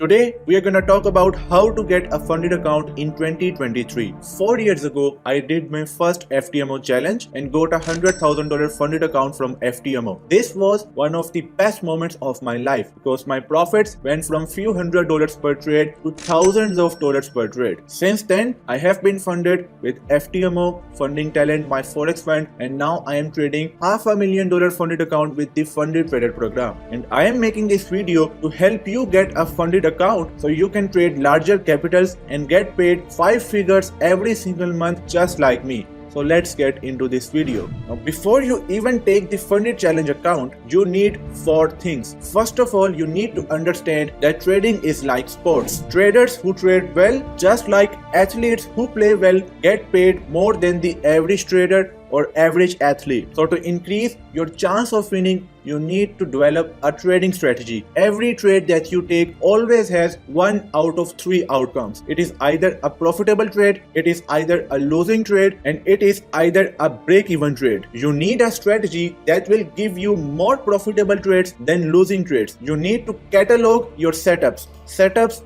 Today, we are going to talk about how to get a funded account in 2023. 4 years ago, I did my first FTMO challenge and got a $100,000 funded account from FTMO. This was one of the best moments of my life because my profits went from few $100s per trade to thousands of dollars per trade. Since then, I have been funded with FTMO, Funding Talent, my Forex fund, and now I am trading $500,000 funded account with the Funded Trader program. And I am making this video to help you get a funded account so you can trade larger capitals and get paid 5 figures every single month just like me. So let's get into this video. Now, before you even take the Funded Challenge account, you need 4 things. First of all, you need to understand that trading is like sports. Traders who trade well, just like athletes who play well, get paid more than the average trader or average athlete. So to increase your chance of winning, you need to develop a trading strategy. Every trade that you take always has 1 out of 3 outcomes. It is either a profitable trade, it is either a losing trade, and it is either a break-even trade. You need a strategy that will give you more profitable trades than losing trades. You need to catalog your setups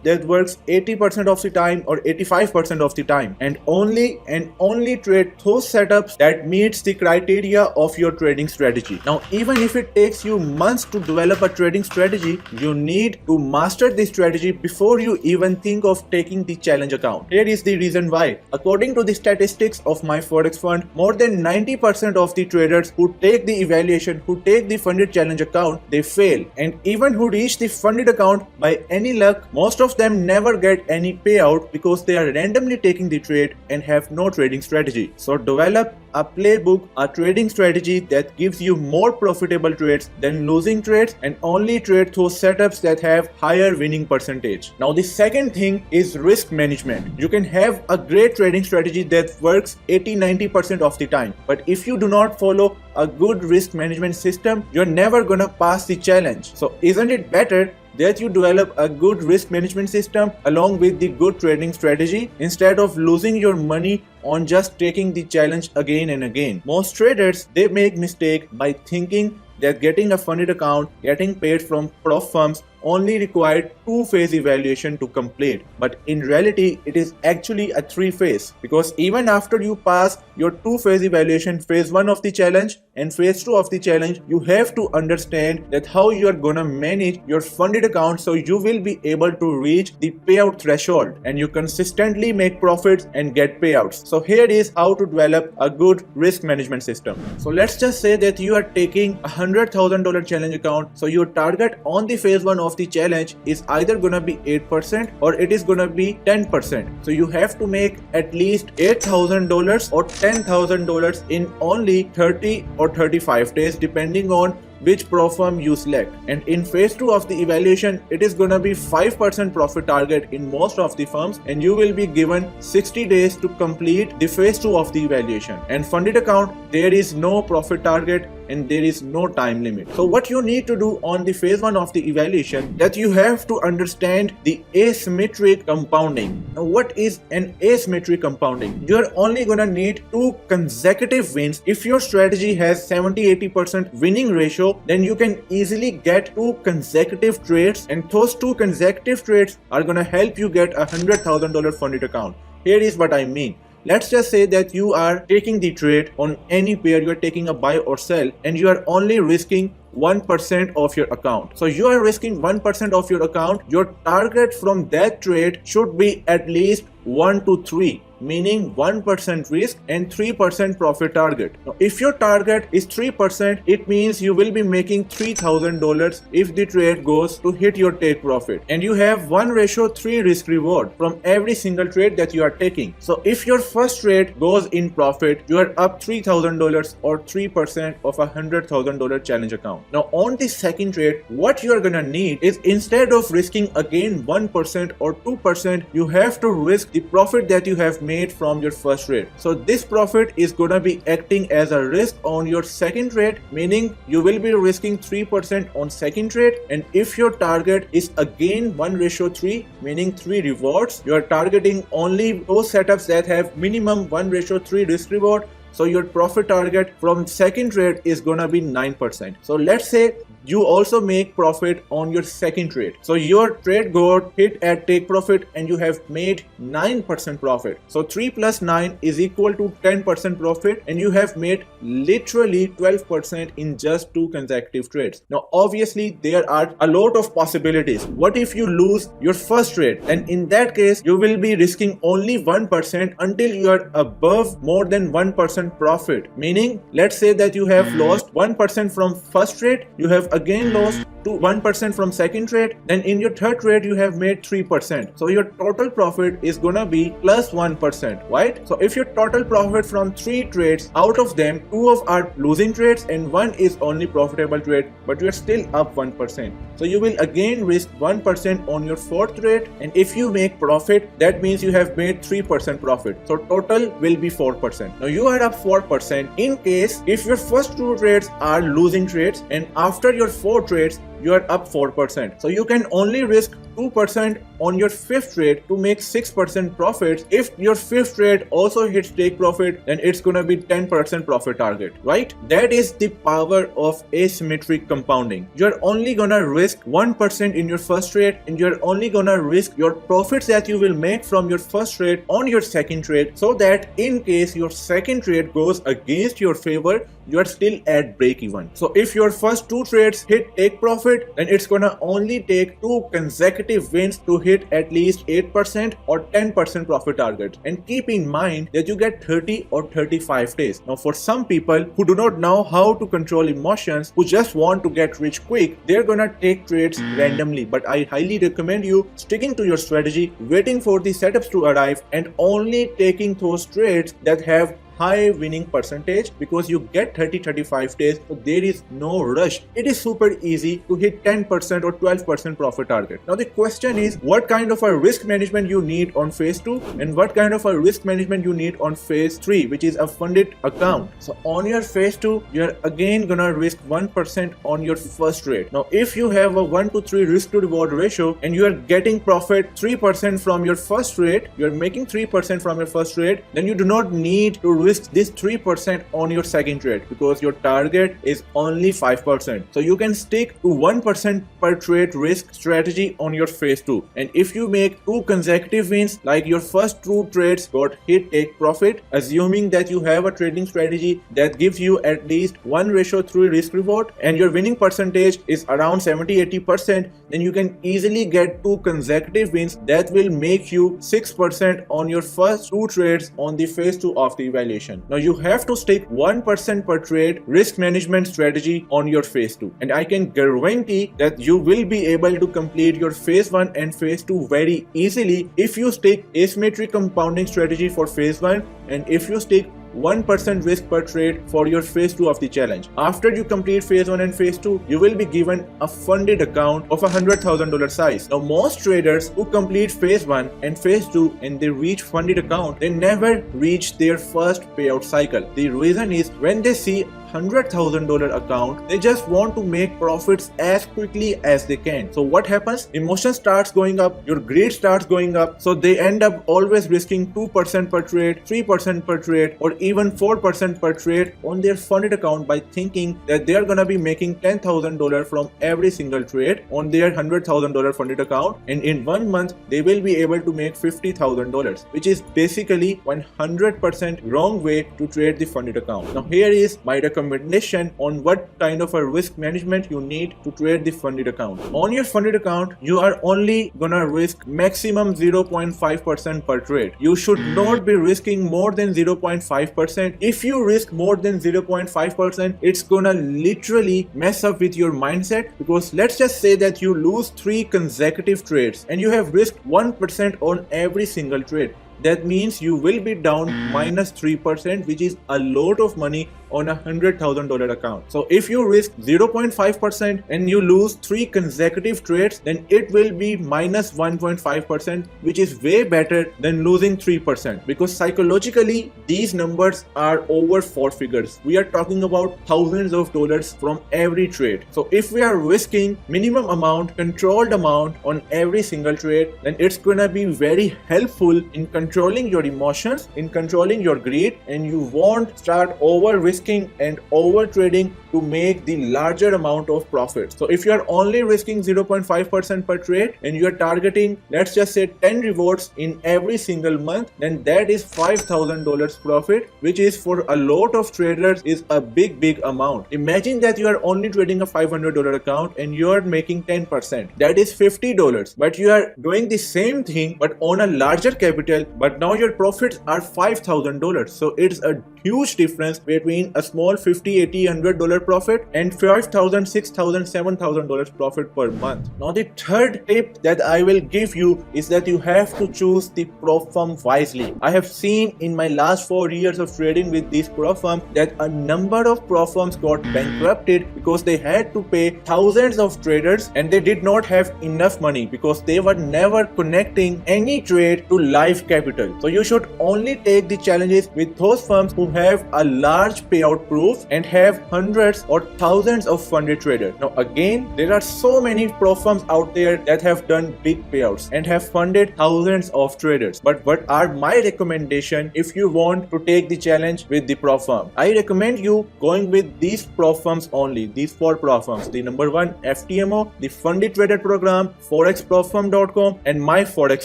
that works 80% of the time or 85% of the time, and only trade those setups that meets the criteria of your trading strategy. Now, even if it takes you months to develop a trading strategy, you need to master this strategy before you even think of taking the challenge account. Here is the reason why. According to the statistics of my Forex fund, more than 90% of the traders who take the evaluation, who take the funded challenge account, they fail. And even who reach the funded account by any luck, most of them never get any payout because they are randomly taking the trade and have no trading strategy. So develop a playbook, a trading strategy that gives you more profitable trades than losing trades, and only trade those setups that have higher winning percentage. Now the second thing is risk management. You can have a great trading strategy that works 80-90% of the time, but if you do not follow a good risk management system, you're never gonna pass the challenge. So isn't it better that you develop a good risk management system along with the good trading strategy instead of losing your money on just taking the challenge again and again? Most traders, they make mistake by thinking that getting a funded account, getting paid from prof firms only required 2-phase evaluation to complete. But in reality, it is actually a 3-phase, because even after you pass your 2-phase evaluation, phase 1 of the challenge and phase 2 of the challenge, you have to understand that how you are gonna manage your funded account so you will be able to reach the payout threshold and you consistently make profits and get payouts. So here is how to develop a good risk management system. So let's just say that you are taking a $100,000 challenge account. So your target on the phase 1 of the challenge is either gonna be 8% or it is gonna be 10%. So you have to make at least $8,000 or $10,000 in only 30 or 35 days depending on which pro firm you select. And in phase 2 of the evaluation, it is gonna be 5% profit target in most of the firms, and you will be given 60 days to complete the phase 2 of the evaluation. And funded account, there is no profit target and there is no time limit. So what you need to do on the phase 1 of the evaluation, that you have to understand the asymmetric compounding. Now what is an asymmetric compounding? You're only gonna need 2 consecutive wins. If your strategy has 70-80% winning ratio, then you can easily get 2 consecutive trades, and those 2 consecutive trades are gonna help you get a $100,000 funded account. Here is what I mean. Let's just say that you are taking the trade on any pair, you are taking a buy or sell, and you are only risking 1% of your account. So you are risking 1% of your account. Your target from that trade should be at least 1 to 3. Meaning 1% risk and 3% profit target. Now, if your target is 3%, it means you will be making $3,000 if the trade goes to hit your take profit. And you have 1:3 risk reward from every single trade that you are taking. So if your first trade goes in profit, you are up $3,000 or 3% of a $100,000 challenge account. Now on the second trade, what you are gonna need is, instead of risking again 1% or 2%, you have to risk the profit that you have made from your first trade. So this profit is gonna be acting as a risk on your second trade, meaning you will be risking 3% on second trade. And if your target is again 1:3, meaning 3 rewards, you are targeting only those setups that have minimum 1:3 risk reward. So your profit target from second trade is gonna be 9%. So let's say you also make profit on your second trade. So your trade got hit at take profit and you have made 9% profit. So 3 plus 9 is equal to 10% profit, and you have made literally 12% in just 2 consecutive trades. Now obviously there are a lot of possibilities. What if you lose your first trade? And in that case you will be risking only 1% until you are above more than 1% profit. Meaning, let's say that you have lost 1% from first trade, you have again lost to 1% from second trade, then in your third trade you have made 3%. So your total profit is gonna be plus 1%, right? So if your total profit from 3 trades, out of them 2 of are losing trades and 1 is only profitable trade, but you are still up 1%. So you will again risk 1% on your fourth trade, and if you make profit, that means you have made 3% profit. So total will be 4%. Now you are up 4% in case if your first 2 trades are losing trades, and after your 4 trades you are up 4%. So you can only risk 2% on your fifth trade to make 6% profits. If your fifth trade also hits take profit, then it's gonna be 10% profit target, right? That is the power of asymmetric compounding. You're only gonna risk 1% in your first trade, and you're only gonna risk your profits that you will make from your first trade on your second trade, so that in case your second trade goes against your favor, you are still at break even. So if your first 2 trades hit take profit, then it's gonna only take 2 consecutive wins to hit at least 8% or 10% profit target. And keep in mind that you get 30 or 35 days. Now for some people who do not know how to control emotions, who just want to get rich quick, they're gonna take trades randomly. But I highly recommend you sticking to your strategy, waiting for the setups to arrive, and only taking those trades that have high winning percentage, because you get 30-35 days, so there is no rush. It is super easy to hit 10% or 12% profit target. Now the question is, what kind of a risk management you need on phase 2 and what kind of a risk management you need on phase 3, which is a funded account. So on your phase 2, you're again gonna risk 1% on your first trade. Now if you have a 1 to 3 risk to reward ratio and you are getting profit 3% from your first trade, you're making 3% from your first trade, then you do not need to risk this 3% on your second trade, because your target is only 5%. So you can stick to 1% per trade risk strategy on your phase 2. And if you make 2 consecutive wins, like your first 2 trades got hit take profit, assuming that you have a trading strategy that gives you at least 1:3 risk reward and your winning percentage is around 70-80%, then you can easily get 2 consecutive wins that will make you 6% on your first 2 trades on the phase 2 of the evaluation. Now you have to stick 1% per trade risk management strategy on your phase 2, and I can guarantee that you will be able to complete your phase 1 and phase 2 very easily if you stick asymmetric compounding strategy for phase 1 and if you stick 1% risk per trade for your phase 2 of the challenge. After you complete phase 1 and phase 2, you will be given a funded account of $100,000 size. Now most traders who complete phase 1 and phase 2 and they reach funded account, they never reach their first payout cycle. The reason is when they see $100,000 account, they just want to make profits as quickly as they can. So what happens? Emotion starts going up, your greed starts going up, so they end up always risking 2% per trade, 3% per trade, or even 4% per trade on their funded account by thinking that they are gonna be making $10,000 from every single trade on their $100,000 funded account, and in 1 month they will be able to make $50,000, which is basically 100% wrong way to trade the funded account. Now here is my recommendation on what kind of a risk management you need to trade the funded account. On your funded account, you are only gonna risk maximum 0.5% per trade. You should not be risking more than 0.5%. If you risk more than 0.5%, it's gonna literally mess up with your mindset, because let's just say that you lose 3 consecutive trades and you have risked 1% on every single trade. That means you will be down -3%, which is a lot of money on $100,000 account. So if you risk 0.5% and you lose 3 consecutive trades, then it will be minus 1.5%, which is way better than losing 3%, because psychologically these numbers are over 4 figures. We are talking about thousands of dollars from every trade. So if we are risking minimum amount, controlled amount on every single trade, then it's gonna be very helpful in controlling your emotions, in controlling your greed, and you won't start over risking and over trading to make the larger amount of profit. So if you are only risking 0.5% per trade and you are targeting, let's just say 10 rewards in every single month, then that is $5,000 profit, which is for a lot of traders is a big amount. Imagine that you are only trading a $500 account and you are making 10%. That is $50. But you are doing the same thing but on a larger capital, but now your profits are $5,000. So it's a huge difference between a small $50, $80, $100 profit and $5,000, $6,000, $7,000 profit per month. Now the third tip that I will give you is that you have to choose the prop firm wisely. I have seen in my last 4 years of trading with this prop firm that a number of prop firms got bankrupted because they had to pay thousands of traders and they did not have enough money because they were never connecting any trade to live capital. So you should only take the challenges with those firms who have a large payout proof and have hundreds or thousands of funded traders. Now again, there are so many prop firms out there that have done big payouts and have funded thousands of traders. But what are my recommendation if you want to take the challenge with the prop firm? I recommend you going with these prop firms only, these 4 prop firms. The number 1, FTMO, the Funded Trader Program, forexpropfirm.com and my Forex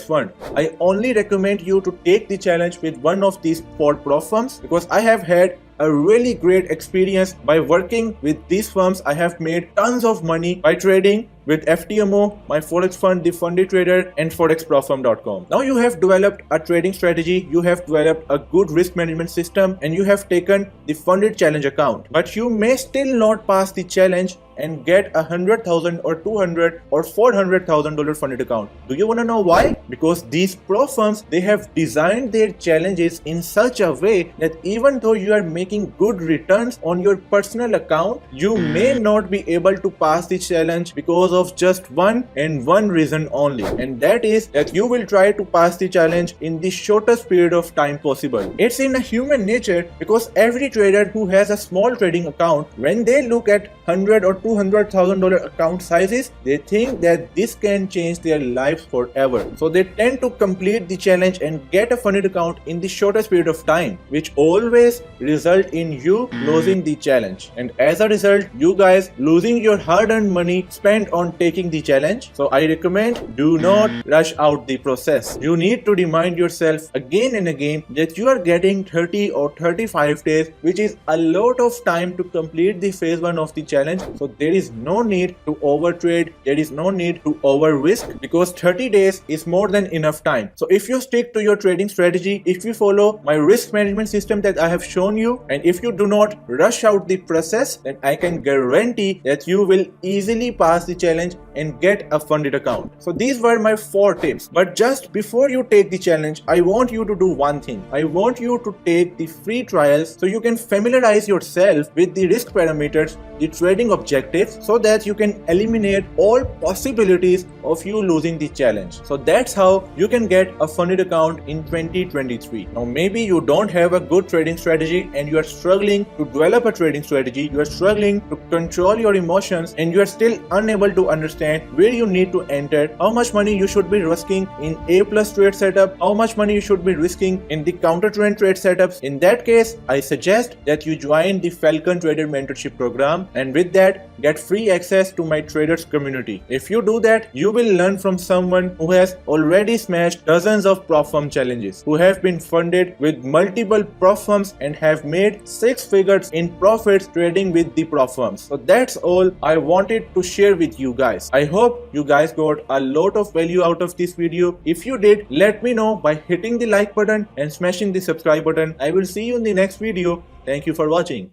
Fund. I only recommend you to take the challenge with one of these 4 prop firms because I have had a really great experience by working with these firms. I have made tons of money by trading with FTMO, my Forex Fund, the Funded Trader and forexpropfirm.com. Now you have developed a trading strategy, you have developed a good risk management system and you have taken the funded challenge account. But you may still not pass the challenge and get $100,000 or $200,000 or $400,000 funded account. Do you want to know why? Because these prop firms, they have designed their challenges in such a way that even though you are making good returns on your personal account, you may not be able to pass the challenge because of just one reason only, and that is that you will try to pass the challenge in the shortest period of time possible. It's in a human nature because every trader who has a small trading account, when they look at $100,000 or $200,000 account sizes, they think that this can change their lives forever. So they tend to complete the challenge and get a funded account in the shortest period of time, which always result in you losing the challenge. And as a result, you guys losing your hard-earned money spent on taking the challenge. So I recommend do not rush out the process. You need to remind yourself again and again that you are getting 30 or 35 days, which is a lot of time to complete the phase 1 of the challenge. So there is no need to overtrade, there is no need to over risk because 30 days is more than enough time. So if you stick to your trading strategy, if you follow my risk management system that I have shown you, and if you do not rush out the process, then I can guarantee that you will easily pass the challenge and get a funded account. So these were my 4 tips. But just before you take the challenge, I want you to do one thing. I want you to take the free trials so you can familiarize yourself with the risk parameters, the trading objectives, so that you can eliminate all possibilities of you losing the challenge. So that's how you can get a funded account in 2023. Now maybe you don't have a good trading strategy and you are struggling to develop a trading strategy, you are struggling to control your emotions, and you are still unable to understand where you need to enter, how much money you should be risking in A+ trade setup, how much money you should be risking in the counter trend trade setups. In that case, I suggest that you join the Falcon Trader Mentorship Program, and with that get free access to my traders community. If you do that, you will learn from someone who has already smashed dozens of prop firm challenges, who have been funded with multiple prop firms and have made 6 figures in profits trading with the prop firms. So that's all I wanted to share with you guys. I hope you guys got a lot of value out of this video. If you did, let me know by hitting the like button and smashing the subscribe button. I will see you in the next video. Thank you for watching.